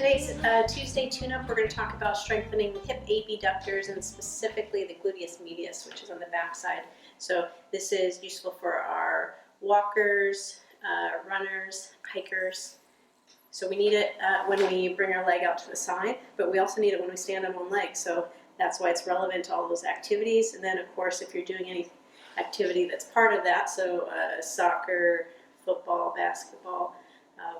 today's Tuesday tune-up, we're going to talk about strengthening the hip abductors and specifically the gluteus medius, which is on the back side. So this is useful for our walkers, runners, hikers. So we need it when we bring our leg out to the side, but we also need it when we stand on one leg. So that's why it's relevant to all those activities. And then, of course, if you're doing any activity that's part of that, so soccer, football, basketball,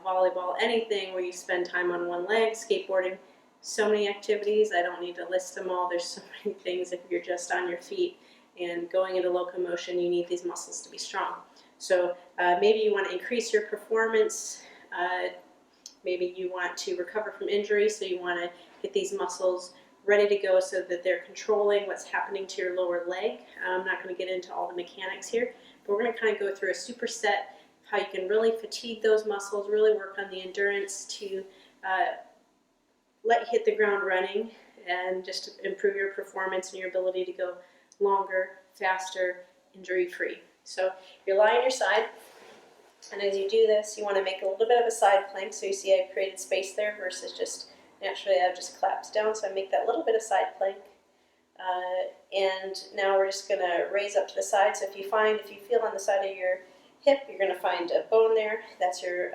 volleyball, anything where you spend time on one leg, skateboarding, so many activities. I don't need to list them all. There's so many things. If you're just on your feet and going into locomotion, you need these muscles to be strong. So maybe you want to increase your performance. Maybe you want to recover from injury, so you want to get these muscles ready to go so that they're controlling what's happening to your lower leg. I'm not going to get into all the mechanics here, but we're going to kind of go through a superset, how you can really fatigue those muscles, really work on the endurance to let you hit the ground running and just improve your performance and your ability to go longer, faster, injury-free. So you're lying on your side, and as you do this, you want to make a little bit of a side plank. So you see I've created space there versus just naturally I've just collapsed down. So I make that little bit of side plank. And now we're just going to raise up to the side. So if you feel on the side of your hip, you're going to find a bone there. That's your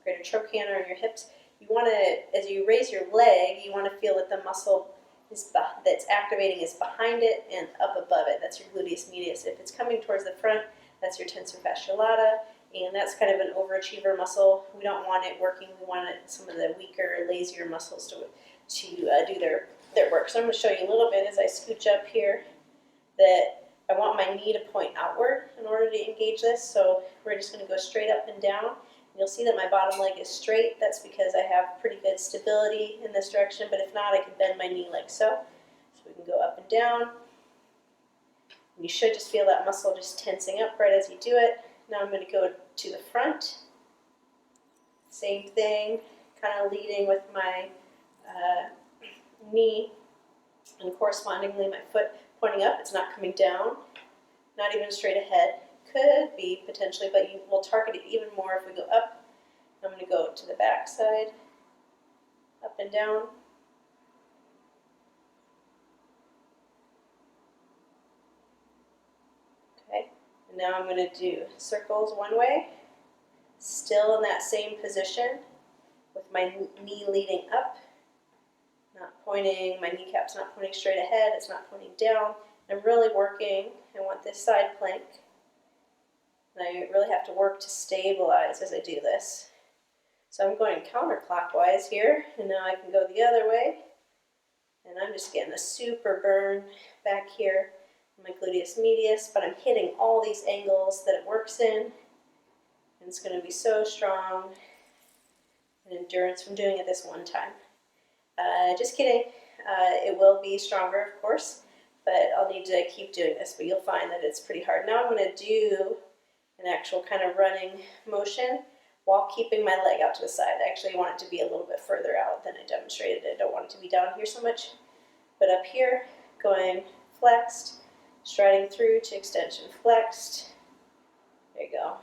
greater trochanter on your hips. You want to, as you raise your leg, you want to feel that the muscle that's activating is behind it and up above it. That's your gluteus medius. If it's coming towards the front, that's your tensor fasciolata, and that's kind of an overachiever muscle. We don't want it working. We want some of the weaker, lazier muscles to do their work. So I'm going to show you a little bit as I scooch up here that I want my knee to point outward in order to engage this. So we're just going to go straight up and down. You'll see that my bottom leg is straight. That's because I have pretty good stability in this direction, but if not, I can bend my knee like so. So we can go up and down. And you should just feel that muscle just tensing up right as you do it. Now I'm going to go to the front. Same thing, kind of leading with my knee and correspondingly my foot pointing up. It's not coming down, not even straight ahead. Could be potentially, but you will target it even more if we go up. I'm going to go to the back side, up and down. Okay, and now I'm going to do circles one way, still in that same position with my knee leading up, not pointing, my kneecap's not pointing straight ahead, it's not pointing down. I'm really working. I want this side plank. And I really have to work to stabilize as I do this. So I'm going counterclockwise here, and now I can go the other way. And I'm just getting a super burn back here in my gluteus medius, but I'm hitting all these angles that it works in. And it's going to be so strong and endurance from doing it this one time. Just kidding. It will be stronger, of course, but I'll need to keep doing this, but you'll find that it's pretty hard. Now I'm going to do an actual kind of running motion while keeping my leg out to the side. I actually want it to be a little bit further out than I demonstrated. I don't want it to be down here so much, but up here, going flexed, striding through to extension flexed. There you go.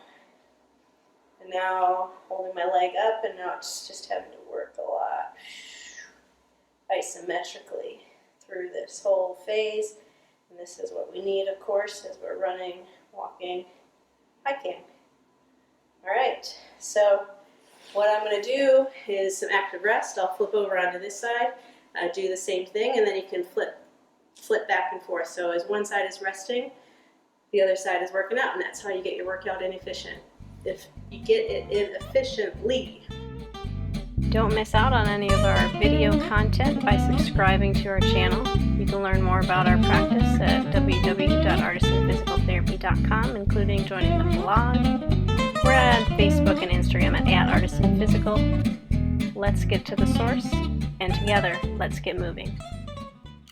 And now holding my leg up, and now it's just having to work a lot isometrically through this whole phase. And this is what we need, of course, as we're running, walking, hiking. All right, so what I'm going to do is some active rest. I'll flip over onto this side, do the same thing, and then you can flip back and forth. So as one side is resting, the other side is working out, and that's how you get your workout inefficient. If you get it in efficiently. Don't miss out on any of our video content by subscribing to our channel. You can learn more about our practice at www.artisanphysicaltherapy.com, including joining the blog. We're on Facebook and Instagram at @artisanphysical. Let's get to the source, and together, let's get moving.